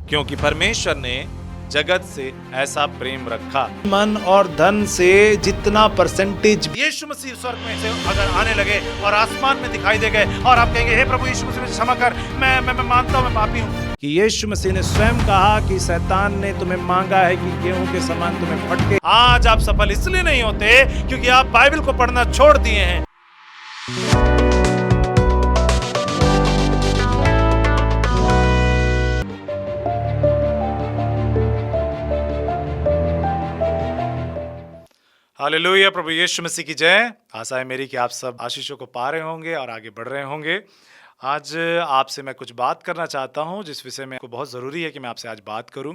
क्योंकि परमेश्वर ने जगत से ऐसा प्रेम रखा। मन और धन से जितना परसेंटेज यीशु मसीह स्वर्ग में से अगर आने लगे और आसमान में दिखाई दे गए और आप कहेंगे हे प्रभु यीशु मसीह मुझे क्षमा कर, मैं मानता हूं मैं पापी हूं, कि यीशु मसीह ने स्वयं कहा कि शैतान ने तुम्हें मांगा है कि गेहूं के समान तुम्हें फटके। आज आप सफल इसलिए नहीं होते क्योंकि आप बाइबल को पढ़ना छोड़ दिए हैं। हालेलुया, प्रभु यीशु मसीह की जय। आशा है मेरी कि आप सब आशीषों को पा रहे होंगे और आगे बढ़ रहे होंगे। आज आपसे मैं कुछ बात करना चाहता हूं जिस विषय में को बहुत ज़रूरी है कि मैं आपसे आज बात करूं।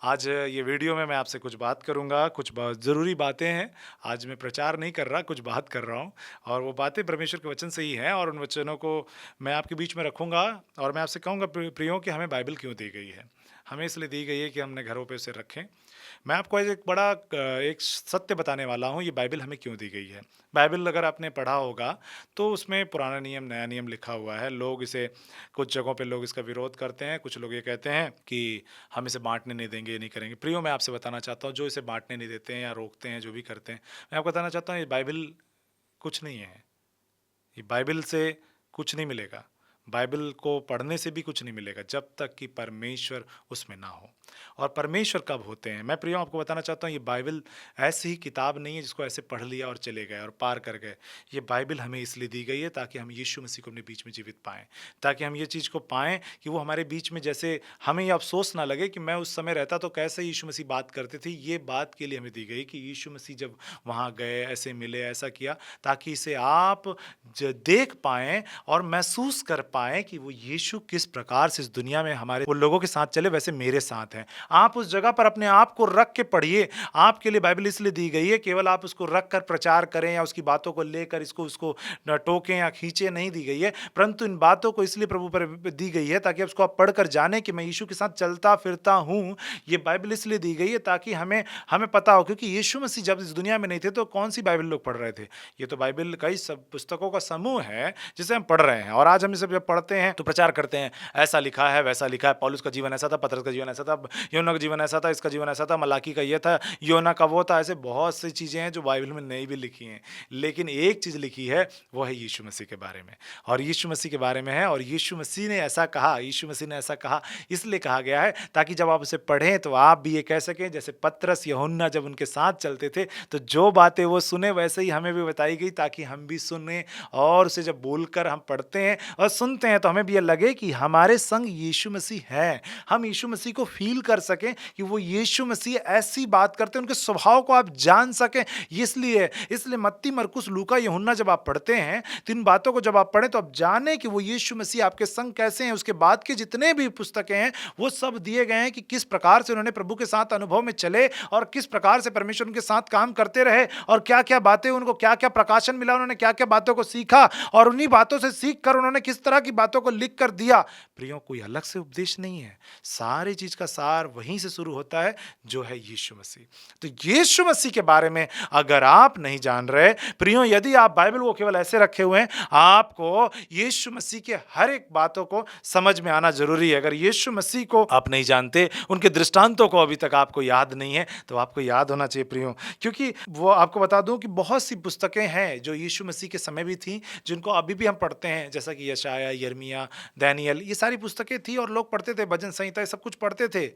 आज ये वीडियो में मैं आपसे कुछ बात करूंगा, कुछ बहुत ज़रूरी बातें हैं। आज मैं प्रचार नहीं कर रहा, कुछ बात कर रहा हूं और वो बातें परमेश्वर के वचन से ही हैं और उन वचनों को मैं आपके बीच में रखूंगा और मैं आपसे कहूँगा प्रियों कि हमें बाइबल क्यों दी गई है। हमें इसलिए दी गई है कि हमने घरों पे उसे रखें। मैं आपको एक बड़ा एक सत्य बताने वाला हूँ, ये बाइबल हमें क्यों दी गई है। बाइबल अगर आपने पढ़ा होगा तो उसमें पुराना नियम नया नियम लिखा हुआ है। लोग इसे कुछ जगहों पे लोग इसका विरोध करते हैं, कुछ लोग ये कहते हैं कि हम इसे बांटने नहीं देंगे, ये नहीं करेंगे। प्रियो, मैं आपसे बताना चाहता हूँ जो इसे बांटने नहीं देते हैं या रोकते हैं, जो भी करते हैं, मैं आपको बताना चाहता हूँ ये बाइबल कुछ नहीं है। ये बाइबल से कुछ नहीं मिलेगा। बाइबल को पढ़ने से भी कुछ नहीं मिलेगा जब तक कि परमेश्वर उसमें ना हो। और परमेश्वर कब होते हैं, मैं प्रियो आपको बताना चाहता हूँ ये बाइबल ऐसी ही किताब नहीं है जिसको ऐसे पढ़ लिया और चले गए और पार कर गए। ये बाइबल हमें इसलिए दी गई है ताकि हम यीशु मसीह को अपने बीच में जीवित पाएं, ताकि हम ये चीज़ को पाएं कि वो हमारे बीच में, जैसे हमें ये अफसोस ना लगे कि मैं उस समय रहता तो कैसे यीशु मसीह बात करते थे। ये बात के लिए हमें दी गई कि यीशु मसीह जब वहाँ गए, ऐसे मिले, ऐसा किया, ताकि इसे आप देख पाएं और महसूस कर पाएं कि वो यीशु किस प्रकार से इस दुनिया में हमारे वो लोगों के साथ चले वैसे मेरे साथ हैं। आप उस जगह पर अपने आप को रख के पढ़िए। आपके लिए बाइबल इसलिए दी गई है केवल आप उसको रख कर प्रचार करें या उसकी बातों को लेकर इसको उसको टोकें या खींचे, नहीं दी गई है, परंतु इन बातों को इसलिए प्रभु पर दी गई है ताकि उसको आप पढ़कर जाने कि मैं यीशु के साथ चलता फिरता हूँ। ये बाइबल इसलिए दी गई है ताकि हमें पता हो, क्योंकि यीशु मसीह जब इस दुनिया में नहीं थे तो कौन सी बाइबल लोग पढ़ रहे थे। ये तो बाइबल कई सब पुस्तकों का समूह है जिसे हम पढ़ रहे हैं और आज हम इसे जब पढ़ते हैं तो प्रचार करते हैं, ऐसा लिखा है, वैसा लिखा है, पौलुस का जीवन ऐसा था, पतरस का जीवन ऐसा था, यूहन्ना का जीवन ऐसा था, इसका जीवन ऐसा था, मलाकी का ये था, योना का वो था। ऐसे बहुत सी चीज़ें हैं जो बाइबल में नहीं भी लिखी हैं, लेकिन एक चीज़ लिखी है वो है यीशु मसीह के बारे में। और यीशु मसीह के बारे में है और यीशु मसीह ने ऐसा कहा, यीशु मसीह ने ऐसा कहा इसलिए कहा गया है ताकि जब आप उसे पढ़ें तो आप भी ये कह सकें जैसे पतरस यूहन्ना जब उनके साथ चलते थे तो जो बातें वो सुने वैसे ही हमें भी बताई गई, ताकि हम भी सुने और उसे जब बोलकर हम पढ़ते हैं और सुनते हैं तो हमें भी ये लगे कि हमारे संग यीशु मसीह है। हम यीशु मसीह को फील कर सकें कि वो यीशु मसीह ऐसी बात करते हैं, उनके स्वभाव को आप जान सकें। इसलिए मत्ती, मरकुस, लूका, यूहन्ना जब आप पढ़ते हैं तो इन बातों को जब आप पढ़ें तो आप जाने कि वो यीशु मसीह आपके संग कैसे हैं। उसके बाद के जितने भी पुस्तकें हैं वो सब दिए गए हैं कि किस प्रकार से उन्होंने प्रभु के साथ अनुभव में चले और किस प्रकार से परमेश्वर उनके साथ काम करते रहे और क्या क्या बातें उनको, क्या क्या प्रकाशन मिला, उन्होंने क्या क्या बातों को सीखा और उन्हीं बातों से सीख कर उन्होंने किस तरह की बातों को लिख कर दिया। प्रियो, कोई अलग से उपदेश नहीं है, सारी चीज का सार वहीं से शुरू होता है जो है यीशु मसीह। तो यीशु मसीह के बारे में अगर आप नहीं जान रहे प्रियो, यदि आप बाइबल को केवल ऐसे रखे हुए हैं, आपको यीशु मसीह के हर एक बातों को समझ में आना जरूरी है। अगर यीशु मसीह को आप नहीं जानते, उनके दृष्टांतों को अभी तक आपको याद नहीं है, तो आपको याद होना चाहिए प्रियो, क्योंकि वो आपको बता दूं कि बहुत सी पुस्तकें हैं जो यीशु मसीह के समय भी थी, जिनको अभी भी हम पढ़ते हैं, जैसा कि यशाया, यिर्मयाह, दानियेल, ये सारी पुस्तकें थी और लोग पढ़ते थे, भजन संहिता, ये सब कुछ पढ़ते थे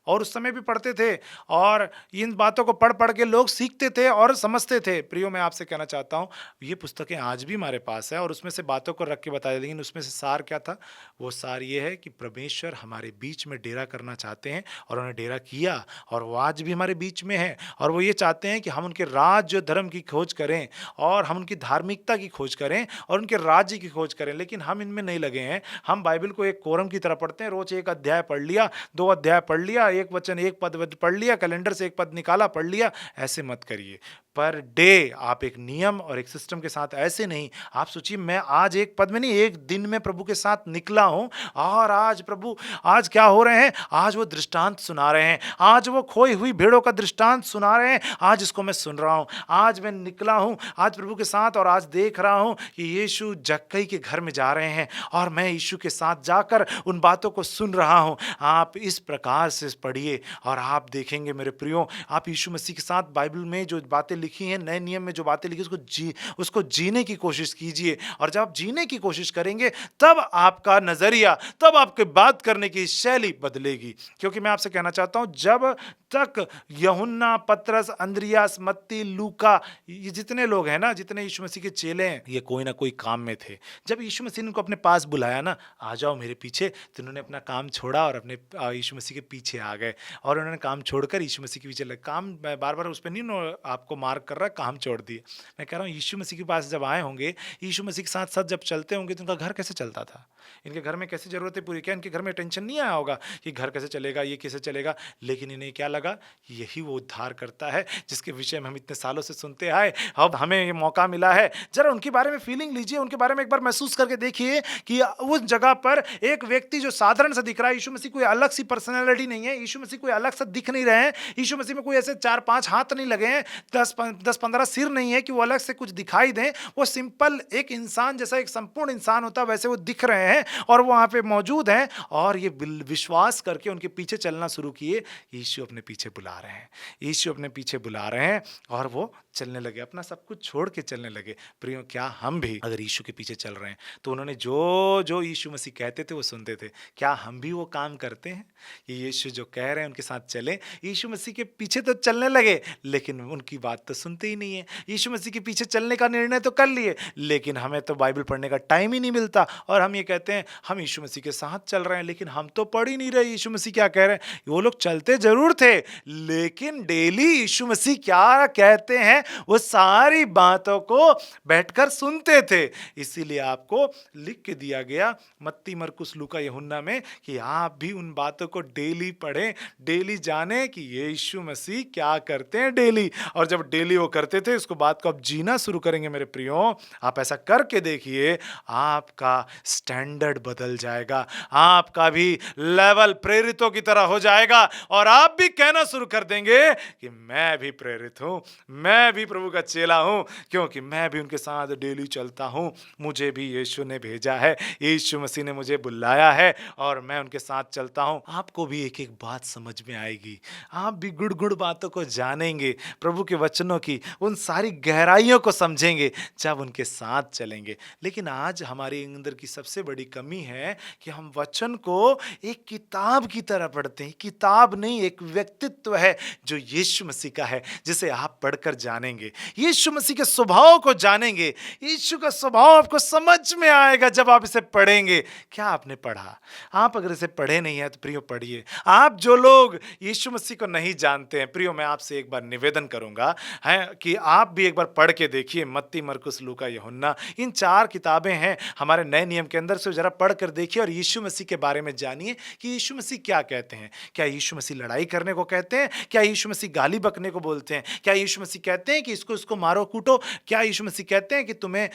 और उस समय भी पढ़ते थे और इन बातों को पढ़ पढ़ के लोग सीखते थे और समझते थे। प्रियो, मैं आपसे कहना चाहता हूँ ये पुस्तकें आज भी हमारे पास है और उसमें से बातों को रख के बताया, लेकिन उसमें से सार क्या था? वो सार ये है कि परमेश्वर हमारे बीच में डेरा करना चाहते हैं और उन्होंने डेरा किया और वो आज भी हमारे बीच में है और वो ये चाहते हैं कि हम उनके राज्य धर्म की खोज करें और हम उनकी धार्मिकता की खोज करें और उनके राज्य की खोज करें, लेकिन हम इनमें नहीं लगे हैं। हम बाइबल को एक कोरम की तरह पढ़ते हैं, रोज एक अध्याय पढ़ लिया, 2 अध्याय पढ़ लिया, एक वचन एक पद पढ़ लिया, कैलेंडर से एक पद निकाला पढ़ लिया, ऐसे मत करिए। पर डे आप एक नियम और एक सिस्टम के साथ ऐसे नहीं। आप सोचिए, मैं आज एक पद में नहीं, एक दिन में प्रभु के साथ निकला हूं, और आज प्रभु आज क्या हो रहे हैं, आज वो दृष्टांत सुना रहे हैं, आज वो खोई हुई भेड़ों का दृष्टांत सुना रहे हैं, आज इसको मैं सुन रहा हूं। आज मैं निकला हूं आज प्रभु के साथ, और आज देख रहा हूं कि यीशु जक्कई के घर में जा रहे हैं, और मैं यीशु के साथ जाकर उन बातों को सुन रहा हूं। आप इस प्रकार से पढ़िए और आप देखेंगे मेरे प्रियो, आप यीशु मसीह के साथ बाइबल में जो बातें लिखी हैं, नए नियम में जो बातें लिखी, उसको जीने की कोशिश कीजिए। और जब आप जीने की कोशिश करेंगे, तब आपका नजरिया, तब आपके बात करने की शैली बदलेगी। क्योंकि मैं आपसे कहना चाहता हूं, जब तक यूहन्ना, पतरस, अंद्रियास, मत्ती, लूका, ये जितने लोग हैं ना, जितने यीशु मसीह के चेले हैं, ये कोई ना कोई काम में थे। जब यीशु मसीह ने उनको अपने पास बुलाया ना, आ जाओ मेरे पीछे, तो उन्होंने अपना काम छोड़ा और अपने यीशु मसीह के पीछे आ गए, और उन्होंने काम छोड़कर यीशु मसीह के पीछे लगे। काम, मैं बार बार उस पर नहीं आपको मार्क कर रहा, काम छोड़ दिए। मैं कह रहा हूँ, यीशु मसीह के पास जब आए होंगे, यीशु मसीह के साथ साथ जब चलते होंगे, तो उनका घर कैसे चलता था, इनके घर में कैसी जरूरतें पूरी, क्या इनके घर में टेंशन नहीं आया होगा कि घर कैसे चलेगा, ये कैसे चलेगा। लेकिन इन्हें क्या लगा, यही वो उद्धार करता है जिसके विषय में हम इतने सालों से सुनते आए, अब हमें ये मौका मिला है। जरा उनके बारे में फीलिंग लीजिए, उनके बारे में एक बार महसूस करके देखिए कि उस जगह पर एक व्यक्ति जो साधारण सा दिख रहा है, यीशु मसीह कोई अलग सी पर्सनैलिटी नहीं है, यीशु मसीह कोई अलग सा दिख नहीं रहे हैं, यीशु मसीह में कोई ऐसे 4-5 हाथ नहीं लगे हैं, 10-15 सिर नहीं है कि वो अलग से कुछ दिखाई दें। वो सिंपल एक इंसान जैसा, एक संपूर्ण इंसान होता है, वैसे वो दिख रहे हैं, और वो वहां पे मौजूद हैं। और ये विश्वास करके उनके पीछे चलना शुरू किए। यीशु अपने पीछे बुला रहे हैं, यीशु अपने पीछे बुला रहे हैं, और वो चलने लगे, अपना सब कुछ छोड़ के चलने लगे। प्रियो, क्या हम भी अगर यीशु के पीछे चल रहे हैं, तो उन्होंने जो जो यीशु मसीह कहते थे वो सुनते थे, क्या हम भी वो काम करते हैं? ये यीशु जो कह रहे हैं उनके साथ चले। यीशु मसीह के पीछे तो चलने लगे, लेकिन उनकी बात तो सुनते ही नहीं है। यीशु मसीह के पीछे चलने का निर्णय तो कर लिए, लेकिन हमें तो बाइबल पढ़ने का टाइम ही नहीं मिलता, और हम ये कहते हैं हम यीशु मसीह के साथ चल रहे हैं, लेकिन हम तो पढ़ ही नहीं रहे यीशु मसीह क्या कह रहे हैं। वो लोग चलते जरूर थे, लेकिन डेली यीशु मसीह क्या कहते हैं वो सारी बातों को बैठकर सुनते थे। इसीलिए आपको लिख के दिया गया मत्ती, मरकुस, लूका, यूहन्ना में कि आप भी उन बातों को डेली पढ़ें, डेली जाने कि यीशु मसीह क्या करते हैं डेली। और जब डेली वो करते थे, उसको बात को आप जीना शुरू करेंगे मेरे प्रियो, आप ऐसा करके देखिए, आपका स्टैंडर्ड बदल जाएगा, आपका भी लेवल प्रेरितों की तरह हो जाएगा, और आप भी कहना शुरू कर देंगे कि मैं भी प्रेरित हूं, मैं भी प्रभु का चेला हूं, क्योंकि मैं भी उनके साथ डेली चलता हूं। मुझे भी यीशु ने भेजा है, यीशु मसीह ने मुझे बुलाया है, और मैं उनके साथ चलता हूं। आपको भी एक एक बात समझ में आएगी, आप भी गुड़ गुड़ बातों को जानेंगे, प्रभु के वचनों की उन सारी गहराइयों को समझेंगे जब उनके साथ चलेंगे। लेकिन आज हमारे अंदर की सबसे बड़ी कमी है कि हम वचन को एक किताब की तरह पढ़ते हैं। किताब नहीं, एक व्यक्तित्व है जो यीशु मसीह का है, जिसे आप पढ़कर जानेंगे, यीशु मसीह के स्वभाव को जानेंगे। यीशु का स्वभाव आपको समझ में आएगा जब आप इसे पढ़ेंगे। क्या आपने पढ़ा? आप अगर इसे पढ़े नहीं है तो प्रियो पढ़िए। आप जो लोग यीशु मसीह को नहीं जानते हैं, प्रियो मैं आपसे एक बार निवेदन करूंगा है कि आप भी एक बार पढ़ के देखिए, मत्ती, मरकुस, लूका, यूहन्ना, इन 4 किताबें हैं हमारे नए नियम के अंदर से, जरा पढ़ कर देखिए और यीशु मसीह के बारे में जानिए कि यीशु मसीह क्या कहते हैं। क्या यीशु मसीह लड़ाई करने को कहते हैं? क्या यीशु मसीह गाली बकने को बोलते हैं? क्या यीशु मसीह कहते हैं कि इसको मारो कूटो? क्या यीशु मसीह कहते हैं कि तुम्हें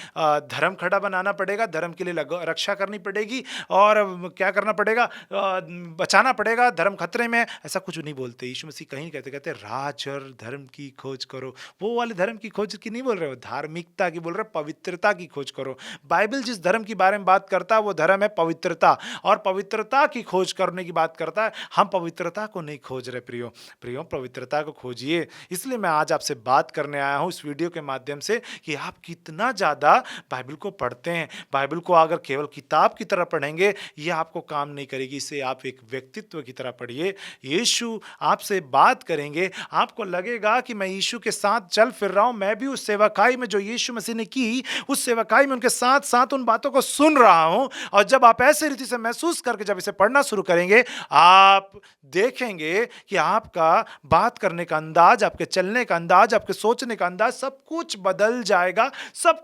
धर्म खड़ा बनाना पड़ेगा, धर्म के लिए रक्षा करनी पड़ेगी, और क्या करना पड़ेगा, बचाना पड़ेगा, धर्म खतरे में? ऐसा कुछ नहीं बोलते यीशु मसीह। कहीं कहते राज और धर्म की खोज करो। वो वाले धर्म की खोज की नहीं बोल रहे हो, धार्मिकता की बोल रहे, पवित्रता की खोज करो। बाइबल जिस धर्म की बारे में बात करता है वो धर्म है पवित्रता, और पवित्रता की खोज करने की बात करता है। हम पवित्रता को नहीं खोज रहे प्रियो, पवित्रता को खोजिए। इसलिए मैं आज आपसे बात करने आया हूं इस वीडियो के माध्यम से कि आप कितना ज्यादा बाइबल को पढ़ते हैं। बाइबल को अगर केवल किताब की तरह पढ़ेंगे ये आपको काम नहीं करेगी, इसे आप एक व्यक्तित्व की तरह पढ़िए। यीशु आपसे बात करेंगे, आपको लगेगा कि मैं यीशु के साथ चल फिर रहा हूं, मैं भी उस सेवकाई में जो यीशु मसीह ने की, उस सेवकाई में उनके साथ साथ उन बातों को सुन रहा हूं। और जब आप ऐसे रीति से महसूस करके जब इसे पढ़ना शुरू करेंगे, आप देखेंगे कि आपका बात करने का अंदाज, आपके चलने का अंदाज, आपके सोचने का अंदाज सब कुछ बदल जाएगा। सब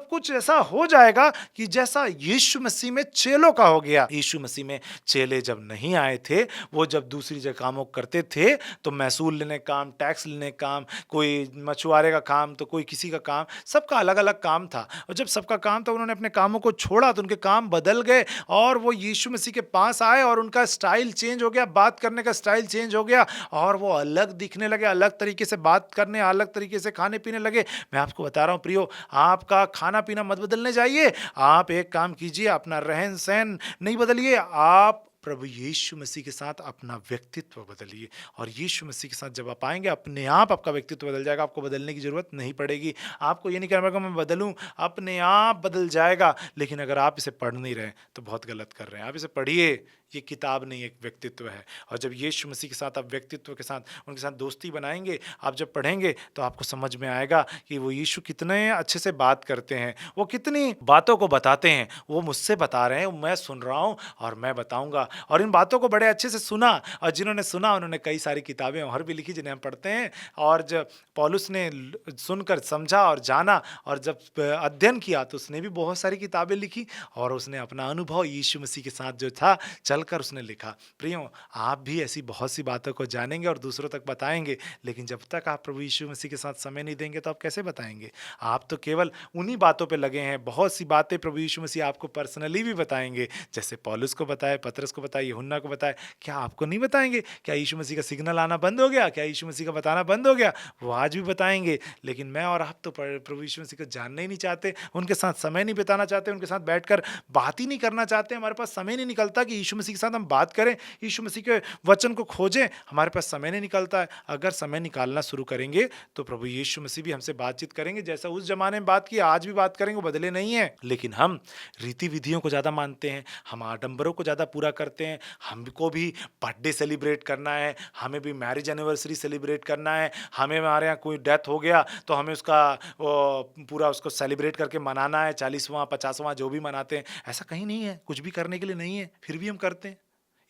कुछ ऐसा हो जाएगा कि जैसा यीशु मसीह में चेलों का हो गया। यीशु मसीह में चेले जब नहीं आए थे, वो जब दूसरी जगह कामों करते थे तो महसूल लेने का काम, टैक्स लेने का काम, कोई मछुआरे का काम तो कोई किसी का काम, सबका अलग अलग काम था। और जब सबका काम था, उन्होंने अपने कामों को छोड़ा तो उनके काम बदल गए और वो यीशु मसीह के पास आए और उनका स्टाइल चेंज हो गया, बात करने का स्टाइल चेंज हो गया और वो अलग दिखने लगे, अलग तरीके से बात करने, अलग तरीके से खाने पीने लगे। मैं आपको बता रहा हूं प्रियो, आपका खाना पीना मत बदलने जाइए। आप एक काम कीजिए, अपना रहन सहन नहीं बदलिए, आप प्रभु यीशु मसीह के साथ अपना व्यक्तित्व बदलिए। और यीशु मसीह के साथ जब आप आएंगे, अपने आप आपका व्यक्तित्व बदल जाएगा, आपको बदलने की जरूरत नहीं पड़ेगी। आपको ये नहीं कहना पड़ेगा मैं बदलूं, अपने आप बदल जाएगा। लेकिन अगर आप इसे पढ़ नहीं रहे तो बहुत गलत कर रहे हैं। आप इसे पढ़िए, ये किताब नहीं, एक व्यक्तित्व है। और जब यीशु मसीह के साथ आप व्यक्तित्व के साथ, उनके साथ दोस्ती बनाएंगे, आप जब पढ़ेंगे तो आपको समझ में आएगा कि वो यीशु कितने अच्छे से बात करते हैं, वो कितनी बातों को बताते हैं। वो मुझसे बता रहे हैं, मैं सुन रहा हूँ और मैं बताऊंगा। और इन बातों को बड़े अच्छे से सुना, और जिन्होंने सुना उन्होंने कई सारी किताबें और भी लिखी जिन्हें हम पढ़ते हैं। और जब पौलुस ने सुनकर समझा और जाना और जब अध्ययन किया तो उसने भी बहुत सारी किताबें लिखी और उसने अपना अनुभव यीशु मसीह के साथ जो था चलकर उसने लिखा। प्रियो, आप भी ऐसी बहुत सी बातों को जानेंगे और दूसरों तक बताएंगे, लेकिन जब तक आप प्रभु यीशु मसीह के साथ समय नहीं देंगे तो आप कैसे बताएंगे? आप तो केवल उन्हीं बातों पे लगे हैं। बहुत सी बातें प्रभु यीशु मसीह आपको पर्सनली भी बताएंगे, जैसे पौलुस को बताए, पतरस को बताए, यूहन्ना को बताए। क्या आपको नहीं बताएंगे? क्या यीशु मसीह का सिग्नल आना बंद हो गया? क्या यीशु मसीह का बताना बंद हो गया? वो आज भी बताएंगे। लेकिन मैं और आप तो प्रभु यीशु मसीह को जानना ही नहीं चाहते, उनके साथ समय नहीं बिताना चाहते, उनके साथ बैठकर बात ही नहीं करना चाहते। हमारे पास समय नहीं निकलता कि यीशु मसीह के साथ हम बात करें, यीशु मसीह के वचन को खोजें। हमारे पास समय नहीं निकलता है। अगर समय निकालना शुरू करेंगे तो प्रभु यीशु मसीह भी हमसे बातचीत करेंगे। जैसा उस जमाने में बात की, आज भी बात करेंगे, वो बदले नहीं है। लेकिन हम रीति विधियों को ज़्यादा मानते हैं, हम आडंबरों को ज़्यादा पूरा करते हैं। हमको भी बर्थडे सेलिब्रेट करना है, हमें भी मैरिज एनिवर्सरी सेलिब्रेट करना है, हमें हमारे यहाँ कोई डेथ हो गया तो हमें उसका पूरा उसको सेलिब्रेट करके मनाना है, 40वां 50वां जो भी मनाते हैं। ऐसा कहीं नहीं है, कुछ भी करने के लिए नहीं है, फिर भी हम करते हैं।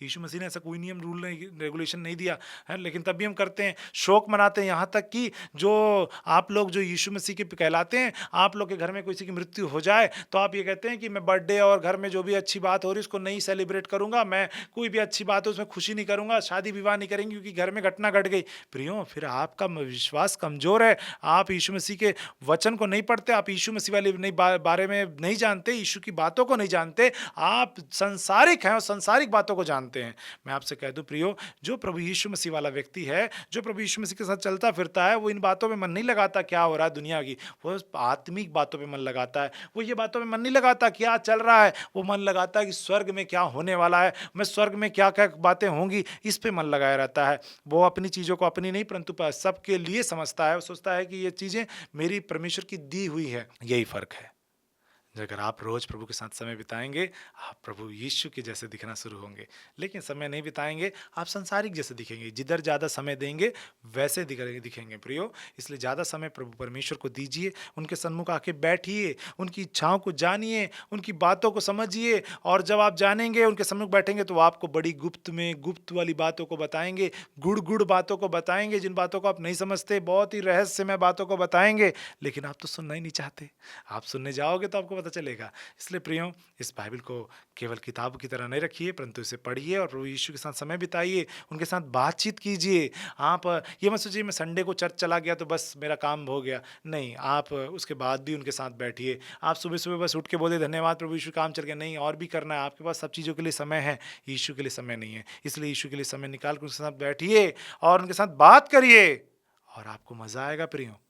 यीशु मसीह ने ऐसा कोई नियम रूल नहीं, रेगुलेशन नहीं दिया है, लेकिन तब भी हम करते हैं। शोक मनाते हैं, यहाँ तक कि जो आप लोग जो यीशु मसीह के कहलाते हैं, आप लोग के घर में किसी की मृत्यु हो जाए तो आप ये कहते हैं कि मैं बर्थडे और घर में जो भी अच्छी बात हो रही है उसको नहीं सेलिब्रेट करूंगा, मैं कोई भी अच्छी बात है उसमें खुशी नहीं करूंगा, शादी विवाह नहीं करेंगे क्योंकि घर में घटना घट गई। प्रियो, फिर आपका विश्वास कमजोर है। आप यीशु मसीह के वचन को नहीं पढ़ते, आप यीशु मसीह वाले बारे में नहीं जानते, यीशु की बातों को नहीं जानते, आप संसारिक हैं और संसारिक बातों को जानते हैं। मैं आपसे कह दूं प्रियो, जो प्रभु यीशु मसीह वाला व्यक्ति है, जो प्रभु यीशु मसीह के साथ चलता फिरता है, वो इन बातों में मन नहीं लगाता क्या हो रहा है दुनिया की, वो आत्मिक बातों पे मन लगाता है। वो ये बातों में मन नहीं लगाता क्या चल रहा है, वो मन लगाता है कि स्वर्ग में क्या होने वाला है, मैं स्वर्ग में क्या क्या बातें होंगी, इस पे मन लगाया रहता है। वो अपनी चीज़ों को अपनी नहीं परंतु सबके लिए समझता है। वो सोचता है कि ये चीज़ें मेरी परमेश्वर की दी हुई है। यही फर्क है। अगर आप रोज प्रभु के साथ समय बिताएंगे, आप प्रभु यीशु के जैसे दिखना शुरू होंगे। लेकिन समय नहीं बिताएंगे, आप संसारिक जैसे दिखेंगे। जिधर ज़्यादा समय देंगे वैसे दिखेंगे प्रियो। इसलिए ज़्यादा समय प्रभु परमेश्वर को दीजिए, उनके सन्मुख आके बैठिए, उनकी इच्छाओं को जानिए, उनकी बातों को समझिए। और जब आप जानेंगे, उनके सम्मुख बैठेंगे, तो आपको बड़ी गुप्त में गुप्त वाली बातों को बताएंगे, गुड़ बातों को बताएंगे, जिन बातों को आप नहीं समझते, बहुत ही रहस्यमय बातों को बताएंगे। लेकिन आप तो सुनना ही नहीं चाहते। आप सुनने जाओगे तो आपको पता चलेगा। इसलिए प्रियो, इस बाइबल को केवल किताब की तरह नहीं रखिए, परंतु इसे पढ़िए और प्रभु यीशु के साथ समय बिताइए, उनके साथ बातचीत कीजिए। आप ये मत सोचिए मैं संडे को चर्च चला गया तो बस मेरा काम हो गया। नहीं, आप उसके बाद भी उनके साथ बैठिए। आप सुबह सुबह बस उठ के बोले धन्यवाद प्रभु यीशु, काम चल गया। नहीं, और भी करना है। आपके पास सब चीज़ों के लिए समय है, यीशु के लिए समय नहीं है। इसलिए यीशु के लिए समय निकाल कर उनके साथ बैठिए और उनके साथ बात करिए और आपको मज़ा आएगा प्रियो।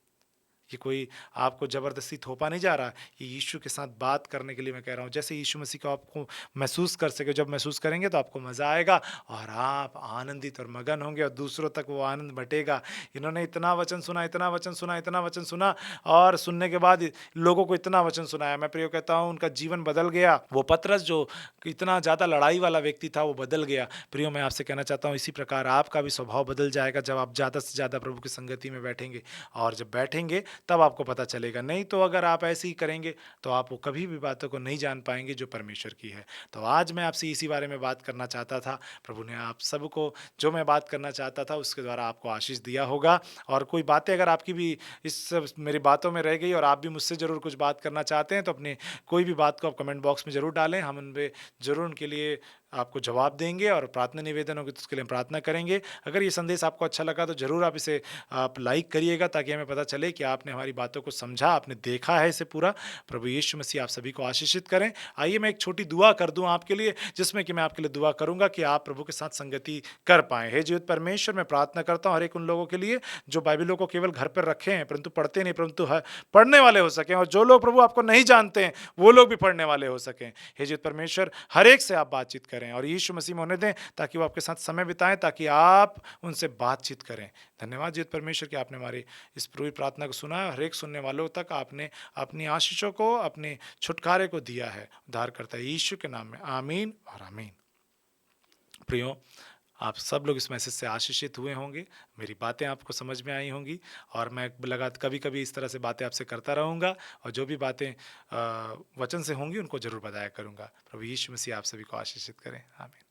ये कोई आपको ज़बरदस्ती थोपा नहीं जा रहा। ये यीशु के साथ बात करने के लिए मैं कह रहा हूँ। जैसे यीशु मसीह को आपको महसूस कर सके, जब महसूस करेंगे तो आपको मज़ा आएगा और आप आनंदित और मगन होंगे और दूसरों तक वो आनंद बटेगा। इन्होंने इतना वचन सुना, इतना वचन सुना, इतना वचन सुना और सुनने के बाद लोगों को इतना वचन सुनाया। मैं प्रियो कहता हूँ उनका जीवन बदल गया। वो पतरस जो इतना ज़्यादा लड़ाई वाला व्यक्ति था वो बदल गया। प्रियो, मैं आपसे कहना चाहता हूँ इसी प्रकार आपका भी स्वभाव बदल जाएगा जब आप ज़्यादा से ज़्यादा प्रभु की संगति में बैठेंगे। और जब बैठेंगे तब आपको पता चलेगा। नहीं तो अगर आप ऐसे ही करेंगे तो आप वो कभी भी बातों को नहीं जान पाएंगे जो परमेश्वर की है। तो आज मैं आपसे इसी बारे में बात करना चाहता था। प्रभु ने आप सबको जो मैं बात करना चाहता था उसके द्वारा आपको आशीष दिया होगा। और कोई बातें अगर आपकी भी इस मेरी बातों में रह गई और आप भी मुझसे ज़रूर कुछ बात करना चाहते हैं, तो अपनी कोई भी बात को आप कमेंट बॉक्स में ज़रूर डालें। हम उन पे ज़रूर उनके लिए आपको जवाब देंगे और प्रार्थना निवेदन होगी तो उसके लिए हम प्रार्थना करेंगे। अगर ये संदेश आपको अच्छा लगा तो ज़रूर आप इसे आप लाइक करिएगा, ताकि हमें पता चले कि आपने हमारी बातों को समझा, आपने देखा है इसे पूरा। प्रभु यीशु मसीह आप सभी को आशीषित करें। आइए मैं एक छोटी दुआ कर दूं आपके लिए, जिसमें कि मैं आपके लिए दुआ करूंगा कि आप प्रभु के साथ संगति कर पाएं। हे जीवित परमेश्वर, मैं प्रार्थना करता हूं हर एक उन लोगों के लिए जो बाइबलों को केवल घर पर रखे हैं परंतु पढ़ते नहीं, परंतु पढ़ने वाले हो सकें, और जो लोग प्रभु आपको नहीं जानते हैं वो लोग भी पढ़ने वाले हो सकें। हे जीवित परमेश्वर, हर एक से आप बातचीत करें और यीशु मसीह में होने दें, ताकि वो आपके साथ समय बिताएं, ताकि आप उनसे बातचीत करें। धन्यवाद जीवित परमेश्वर कि आपने हमारी इस पूरी प्रार्थना को सुना है। हर एक सुनने वालों तक आपने अपनी आशीषों को, अपने छुटकारे को दिया है। उद्धारकर्ता यीशु के नाम में आमीन और आमीन। प्रियो, आप सब लोग इस मैसेज से आशीषित हुए होंगे, मेरी बातें आपको समझ में आई होंगी, और मैं लगा कभी कभी इस तरह से बातें आपसे करता रहूँगा, और जो भी बातें वचन से होंगी उनको जरूर बताया करूँगा। प्रभु यीशु मसीह आप सभी को आशीषित करें। आमीन।